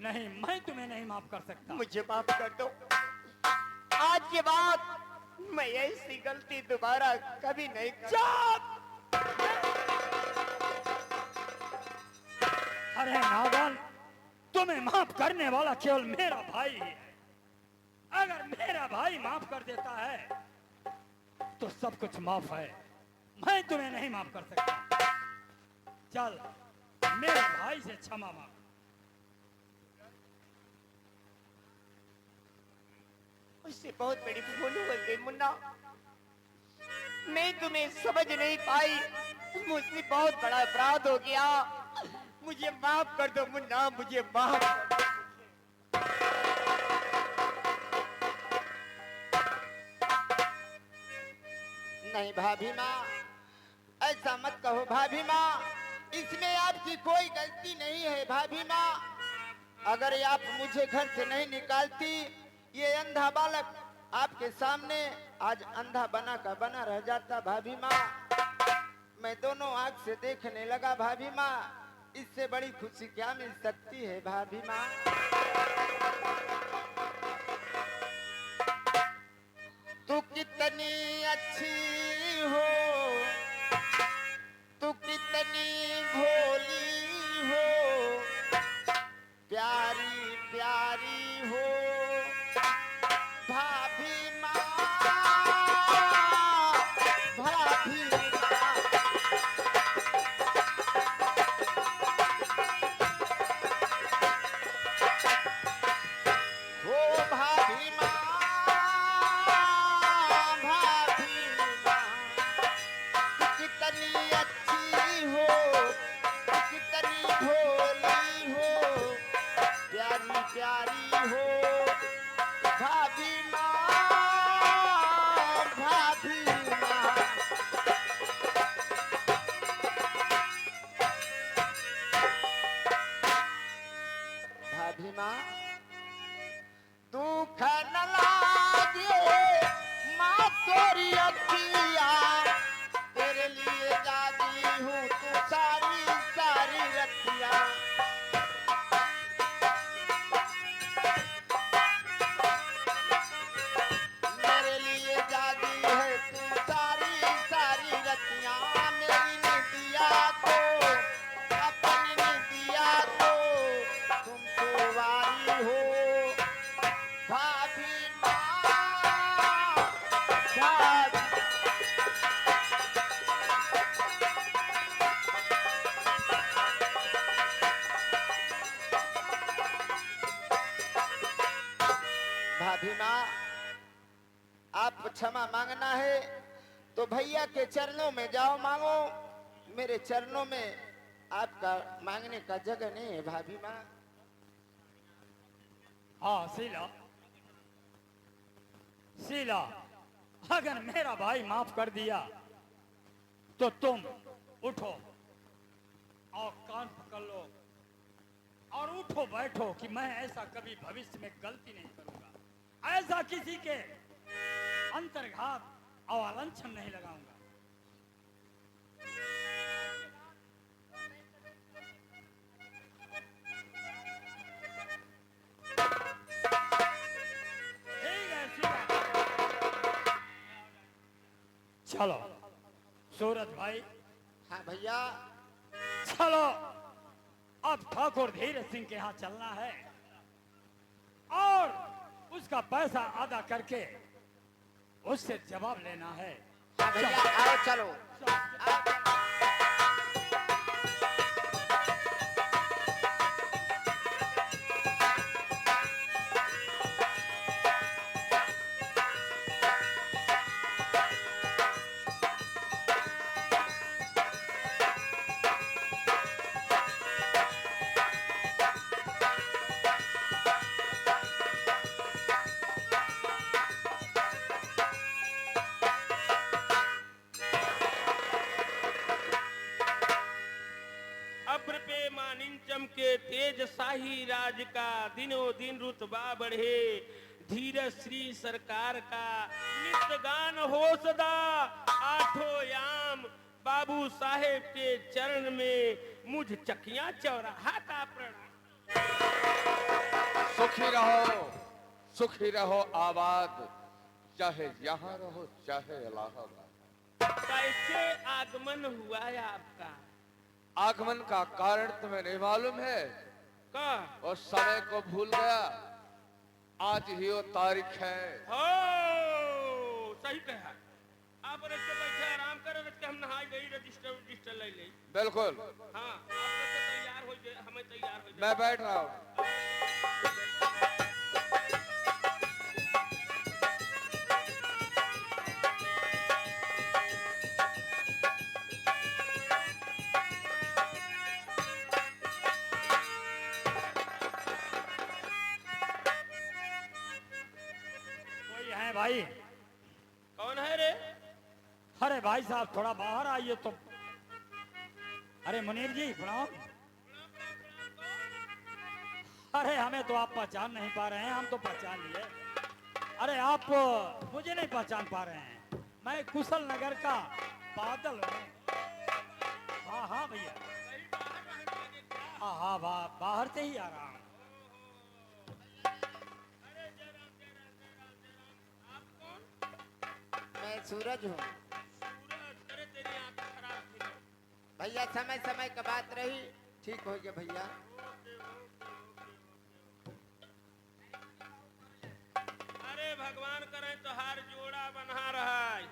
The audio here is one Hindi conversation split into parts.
नहीं, मैं तुम्हें नहीं माफ कर सकता। मुझे माफ कर दो। आज के बाद मैं ऐसी गलती दोबारा कभी नहीं कर। चुप! अरे नागन, तुम्हें माफ करने वाला केवल मेरा भाई ही है। अगर मेरा भाई माफ कर देता है तो सब कुछ माफ है। मैं तुम्हें नहीं माफ कर सकता। चल, मेरे भाई से क्षमा मांग। उससे बहुत बड़ी भूल हो गई मुन्ना। मैं तुम्हें समझ नहीं पाई। मुझसे बहुत बड़ा अपराध हो गया। मुझे माफ कर दो मुन्ना, मुझे माफ कर दो। नहीं भाभी माँ, ऐसा मत कहो भाभी माँ। इसमें आपकी कोई गलती नहीं है भाभी माँ। अगर आप मुझे घर से नहीं निकालती, ये अंधा बालक आपके सामने आज अंधा बना का बना रह जाता भाभी माँ। मैं दोनों आंख से देखने लगा भाभी माँ। इससे बड़ी खुशी क्या मिल सकती है भाभी माँ। तू कितनी अच्छी हो, तू कितनी भोली हो, प्यारी प्यारी हो भाभी माँ, भाभी माँ। हो भाभी माँ, भाभी माँ। तू कितनी अच्छी हो, तू कितनी भोली हो, प्यारी प्यारी हो भाभी माँ, भाभी माँ। भाभी माँ, दुख न लागे माँ तोरी अखिया, तेरे लिए जागी हूँ तू सारी सारी रतिया। मेरे लिए जागी है तू सारी सारी रतिया। मेरी निदिया को, अपनी निदिया को तुम तो वारी हो भाभी माँ, भाभी। भाभी माँ, आपको क्षमा मांगना है तो भैया के चरणों में जाओ मांगो। मेरे चरणों में आपका मांगने का जगह नहीं है भाभी माँ। हाँ शीला, शीला, अगर मेरा भाई माफ कर दिया तो तुम उठो और कान पकड़ लो और उठो बैठो कि मैं ऐसा कभी भविष्य में गलती नहीं करूंगा। ऐसा किसी के अंतर्घात और आलंछन नहीं लगाऊंगा। ठीक है शीला। चलो सूरज भाई। हाँ भैया। चलो अब ठाकुर धीरज सिंह के यहाँ चलना है और उसका पैसा अदा करके उससे जवाब लेना है। हाँ भैया, आओ चलो। के तेज शाही राज का दिनों दिन रुतबा बढ़े। धीरज श्री सरकार का नित्य गान हो सदा। आठों याम बाबू साहेब के चरण में मुझ चकिया चौराहा का प्रणाम। सुखी रहो आबाद, चाहे यहाँ रहो चाहे इलाहाबाद। कैसे आगमन हुआ है आपका? आगमन का कारण तुम्हें नहीं मालूम है? का और समय को भूल गया? आज ही वो तारीख है। हो सही कहा। आप रस्ते बैठे आराम करो, रस्ते हम नहाई गई, रजिस्टर ले ले। बिल्कुल। हाँ, आप लोग तो तैयार हो जाए, हमें तैयार हो जाए। मैं बैठ रहा हूँ। कोई है भाई? कौन है रे? अरे भाई साहब थोड़ा बाहर आइए तो। अरे मुनीर जी प्रणाम। अरे हमें तो आप पहचान नहीं पा रहे हैं, हम तो पहचान लिए। अरे आप मुझे नहीं पहचान पा रहे हैं? मैं कुशल नगर का बादल हूँ। हाँ हाँ भैया, हाँ हाँ बाहर से ही आ रहा हूँ। मैं सूरज हूँ सूरज, अरे तेरी आंख खराब थी। भैया, समय समय का बात रही, ठीक हो गया भैया। अरे भगवान करे तो हार जोड़ा बना रहा है,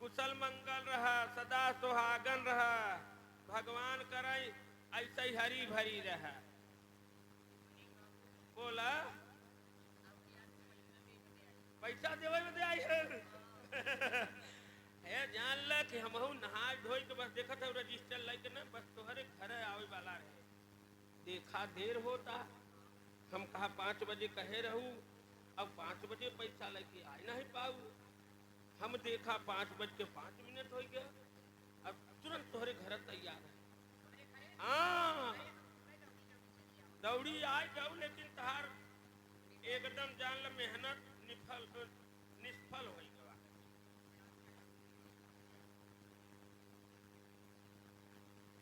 कुशल मंगल रहा, सदा सुहागन रहा। भगवान करे ऐसे ही हरी भरी रहा। बोला पैसा देवे में दे आई है। है जान ल कि हमहू नहा धोई के बस देखत है रजिस्टर लेके ना, बस तोहरे घर आवे वाला रहे। देखा देर होता, हम कहा 5 बजे कहे रहूं, अब 5 बजे पैसा लेके आ नहीं पाऊ। हम देखा 5:05 हो गया, अब तुरंत तोहरे घर तैयार है। हाँ दौड़ी आए जाऊ, लेकिन तहार एकदम जान ल मेहनत निष्फल हो गया।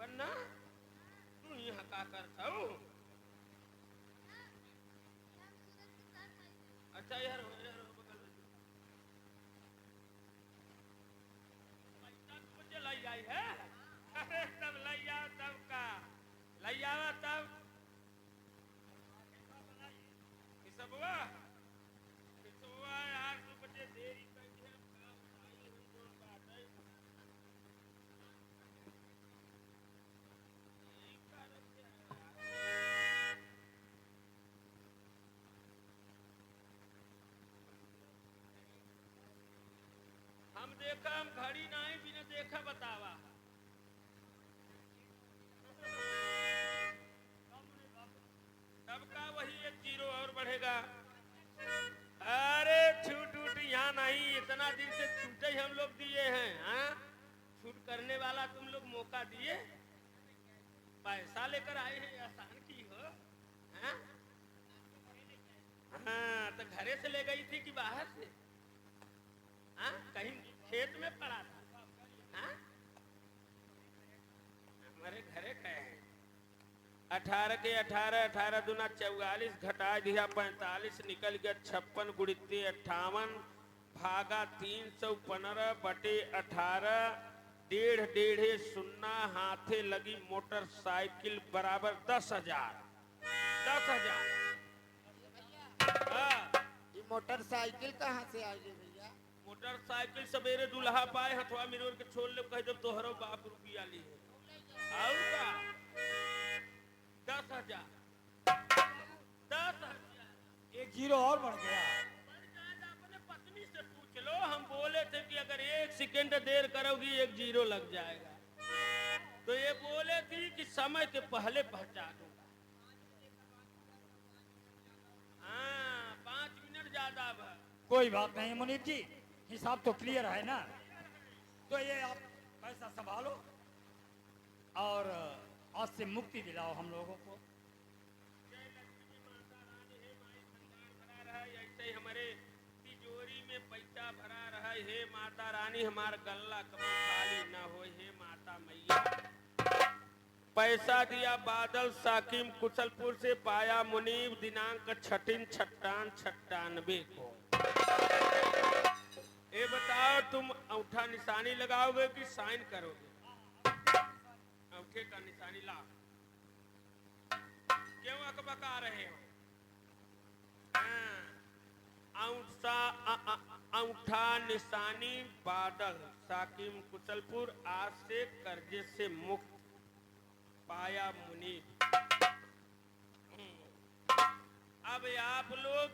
वरना तू यहाँ का करता हूँ? अच्छा यार बगल में पैसा तो मुझे लाई आई है। अरे तब लाई आओ, तब का लाई आवा तब हिसबवा यार 2 बजे देरी करके हम काम आई हम जोन बात है। हम देखा, हम घड़ी नहीं बिना देखा बतावा। तब का वही 1 जीरो और बढ़ेगा। अरे छूट यहाँ नहीं, इतना दिन से छूटे हम लोग दिए हैं। हाँ छूट करने वाला तुम लोग मौका दिए, पैसा लेकर आए हैं, आसान की हो। हाँ हाँ तो घरे से ले गई थी कि बाहर से? हाँ कहीं खेत में पड़ा था? हाँ हमारे घरे कहे 18 के 18 दूना 44 घटा दिया 45, निकल गया 56 गुणित्ते 58 भागा 315 बटे 18, 1.5 शून्य हाथे लगी मोटरसाइकिल बराबर 10,000। 10,000। ये मोटरसाइकिल कहाँ से आई है भैया? मोटरसाइकिल सवेरे दुल्हा पाए हथवा मिरोर के छोड़ ले, कह जब तोहरो बाप रुपया ली है। और का 10,000। 10,000 1 जीरो और बढ़ गया। अपने पत्नी से पूछ लो, हम बोले थे कि अगर 1 सेकंड देर करोगी 1 जीरो लग जाएगा, तो ये बोले थी कि समय के पहले पहुंचा दूंगा। हाँ 5 मिनट ज्यादा भर। कोई बात नहीं मुनीर जी, हिसाब तो क्लियर है ना? तो ये आप पैसा संभालो और आज से मुक्ति दिलाओ हम लोगों को। ऐसे ही हमारे तिजोरी में पैसा भरा रहा है। हे माता रानी, हमार गल्ला कभी खाली न हो। हे माता मैया पैसा दिया बादल साकिम कुशलपुर से, पाया मुनीब दिनांक 6/6/96 को। ये बताओ तुम अंगूठा निशानी लगाओगे कि साइन करोगे? अंगूठे का निशानी ला। क्यों अकबका रहे हो? अंगूठा निशानी बादल साकिम कुशलपुर, आज से कर्जे से मुक्त, पाया मुनीब। अब आप लोग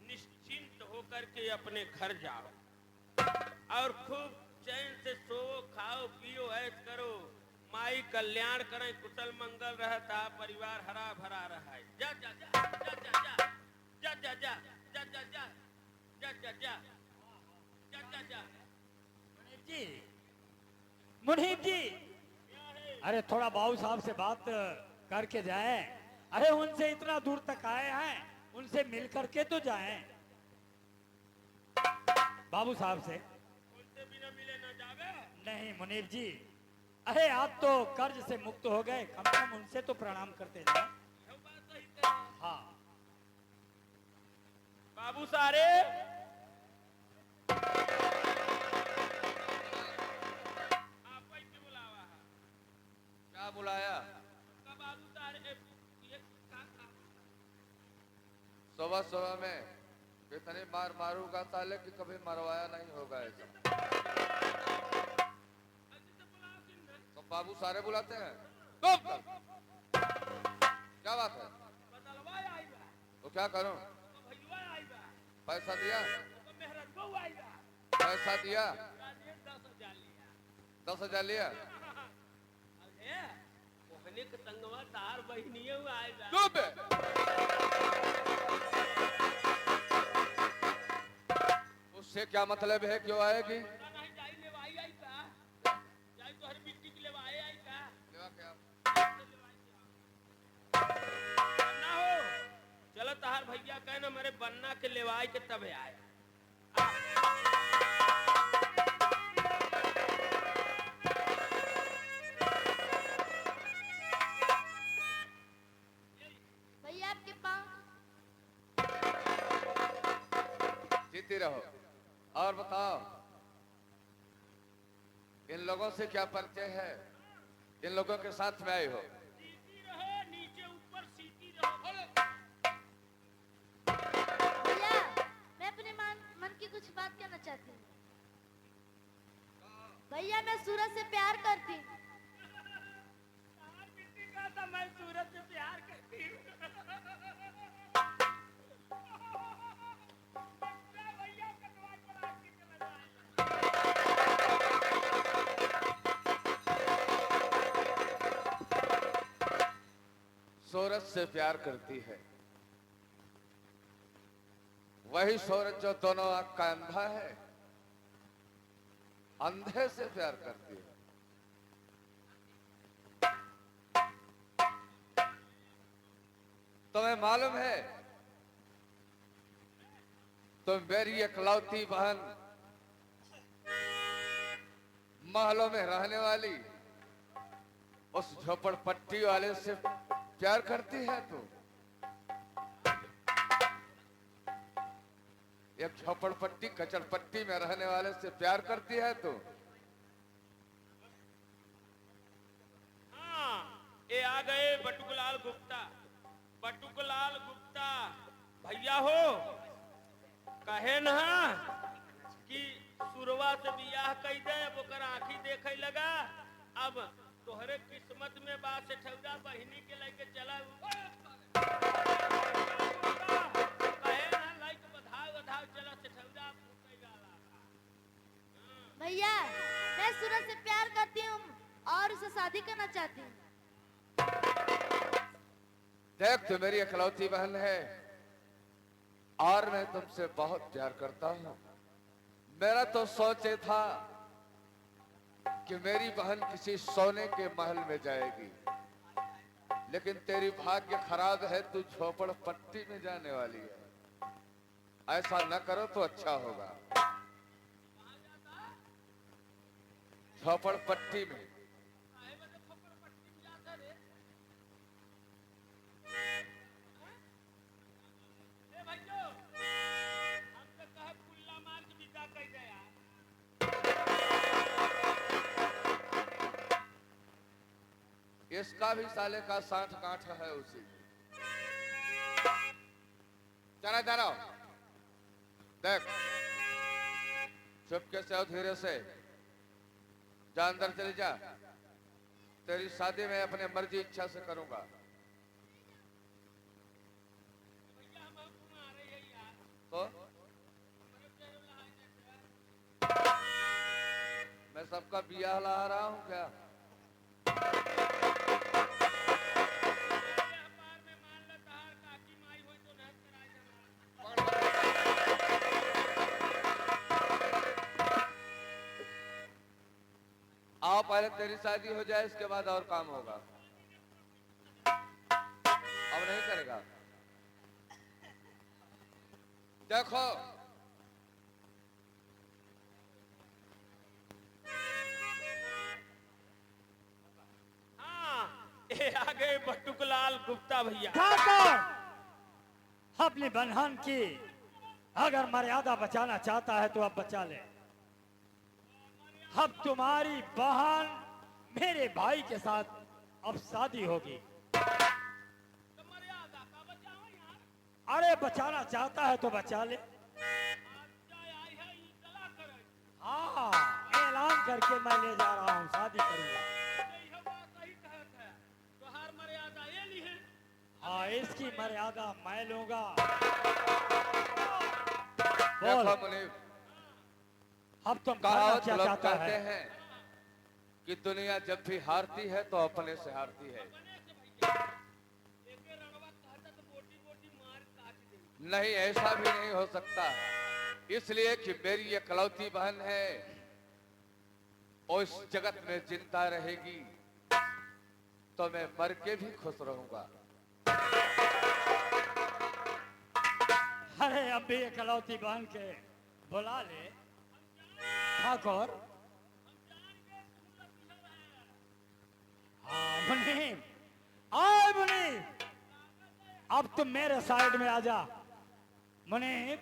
निश्चिंत होकर के अपने घर जाओ और खूब चैन से सो, खाओ, पियो, ऐश करो, माई कल्याण करें, कुशल मंगल रहता, परिवार हरा भरा रहा है। जा जा जा जा जा जा जा जा जा जा जा जा जा जा जा जा जा। मुनीब जी, अरे थोड़ा बाबू साहब से बात करके जाएं। अरे उनसे इतना दूर तक आए हैं, उनसे मिल करके तो जाएं। बाबू साहब से उनसे बिना मिले न जावे। नहीं मुनीब जी, अरे आप तो कर्ज से मुक्त हो गए, कम से कम उनसे तो प्रणाम करते जाएं। हाँ बाबू सारे क्या बुलाया? बाबू सारे सुबह सुबह में कितनी मार मारूंगा साले कि कभी मरवाया नहीं होगा ऐसा। तो बाबू सारे बुलाते हैं? क्या बात है? तो क्या करूं? पैसा दिया? पैसा दिया? 10,000 लिया? चुप है। उससे क्या मतलब है? क्यों आएगी? चलो तहार भैया कहे ना मेरे बन्ना के लेवाई के तबे आए। भैया आपके पाँव। जीती रहो। और बताओ, इन लोगों से क्या परिचय है? इन लोगों के साथ में आए हो? सीधी रहो, नीचे ऊपर सीधी रहो। भैया मैं अपने मन की कुछ बात कहना चाहती हूँ। भैया मैं सूरज से प्यार करती हूँ। मैं सूरज से प्यार करती हूँ। सूरज से प्यार करती है, वही सूरज जो दोनों आंख का अंधा है, अंधे से प्यार करती है। तुम्हें मालूम है, तुम मेरी इकलौती बहन, महलों में रहने वाली उस झोपड़पट्टी वाले से प्यार करती है। तू एक झोपड़पट्टी कचड़पट्टी में रहने वाले से प्यार करती है तू? हाँ, ये आ गए बटुकलाल गुप्ता। बटुकलाल गुप्ता भैया हो, कहे ना कि सुरवा से बियाह कई दे, अब ओकर आँखी देखे लगा, अब तोहरे किस्मत में बात से ठौरा बहिनी के लेके चला। कहे ना लाइक बधाव बधाव चला से ठौरा भैया मैं सूरज से प्यार करती हूँ और उसे शादी करना चाहती हूँ। देख, तू मेरी इकलौती बहन है और मैं तुमसे बहुत प्यार करता हूँ। मेरा तो सोच ये था कि मेरी बहन किसी सोने के महल में जाएगी, लेकिन तेरी भाग्य खराब है, तू झोपड़पट्टी में जाने वाली है। ऐसा न करो तो अच्छा होगा। झोपड़पट्टी में इसका भी साले का 60 गांठ है उसी। चला जा रहा देख, चुपके से और धीरे से जा, अंदर चली जा। तेरी शादी मैं अपने मर्जी इच्छा से करूंगा। तो मैं सबका बियाह ला रहा हूं क्या? आओ पहले तेरी शादी हो जाए, इसके बाद और काम होगा। अब नहीं करेगा? देखो हाँ, ये आ गए बटुकलाल गुप्ता भैया। ठाकुर, अपनी बहन की अगर मर्यादा बचाना चाहता है तो अब बचा ले। अब तुम्हारी बहन मेरे भाई के साथ अब शादी होगी। तो मर्यादा का बचाओ यार। अरे बचाना चाहता है तो बचा ले। चाहे आई है इतला करे। हाँ, ऐलान करके मैं ले जा रहा हूँ, शादी करूंगा। यही बात सही कहत है। तो हर मर्यादा ये ली है। हाँ, इसकी मर्यादा मैं लूंगा। देखो बोल, मुनीब, अब तुम करना कहावत क्या लोग चाहता कहते है? हैं कि दुनिया जब भी हारती है तो अपने से हारती है। एके रणवा कहता तो बोटी बोटी मार काट दे। नहीं, ऐसा भी नहीं हो सकता, इसलिए कि मेरी इकलौती बहन है और इस जगत में जिंदा रहेगी तो मैं मर के भी खुश रहूंगा। अरे अब भी इकलौती बहन के बुला ले ठाकुर। हाँ मुनीम, आओ मुनीम, अब तुम मेरे साइड में आ जा। मुनीम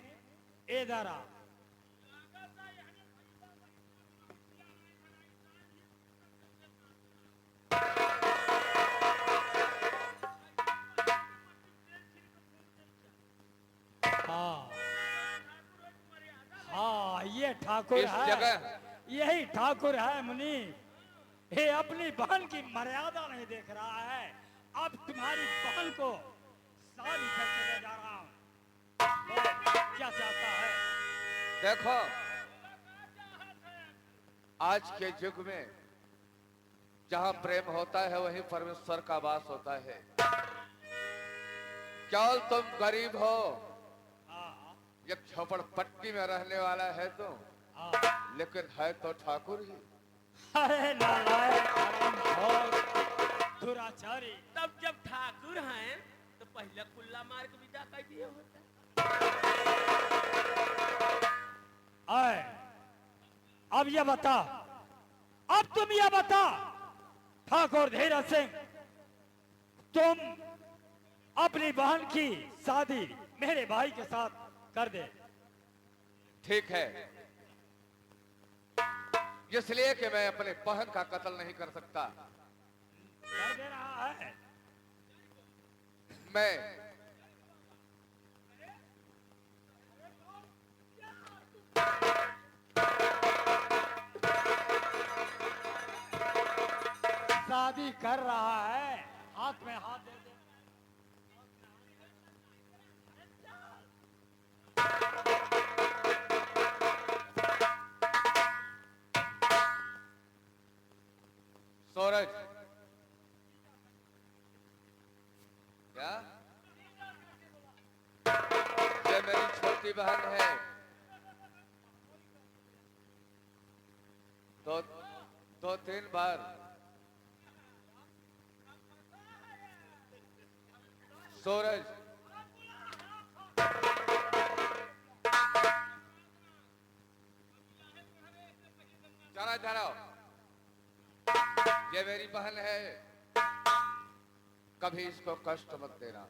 इधर आ। हाँ हाँ, ये ठाकुर इस है, जगह यही ठाकुर है मुनि। ये अपनी बहन की मर्यादा नहीं देख रहा है। अब तुम्हारी बहन को शादी करके ले जा रहा हूँ। बोल, क्या चाहता है? देखो, आज के युग में जहां प्रेम होता है वहीं परमेश्वर का वास होता है। केवल तुम गरीब हो, हाँ एक झोपड़पट्टी में रहने वाला है तुम, हाँ। लेकिन है तो ठाकुर ही। अरे नालायक, हरामखोर, दुराचारी। तब जब ठाकुर हैं तो पहले कुल्ला मार के विदा कर दिए होता। आए, अब ये बता, अब तुम ये बता ठाकुर धीरज सिंह, तुम अपनी बहन की शादी मेरे भाई के साथ कर दे। ठीक है, इसलिए कि मैं अपने बहन का कत्ल नहीं कर सकता। कर दे रहा है। मैं शादी कर रहा है, हाथ में हाथ दे दे। सूरज, क्या ये मेरी छोटी बहन है, तो 2-3 बार सूरज, चला चला, ये मेरी बहन है, कभी इसको कष्ट मत देना।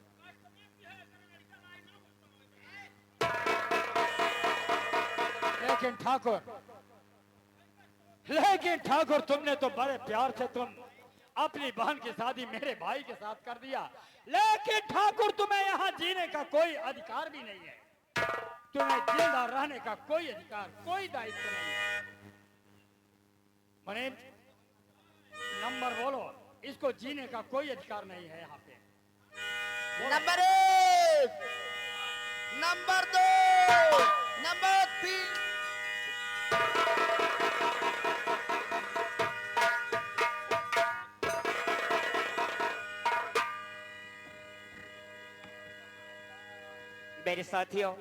लेकिन ठाकुर तुमने तो बड़े प्यार से तुम अपनी बहन की शादी मेरे भाई के साथ कर दिया, लेकिन ठाकुर तुम्हें यहाँ जीने का कोई अधिकार भी नहीं है। तुम्हें जिंदा रहने का कोई अधिकार, कोई दायित्व नहीं है। मनीष, नंबर बोलो, इसको जीने का कोई अधिकार नहीं है यहाँ पे। Number 1, number 2, number 3। मेरे साथियों,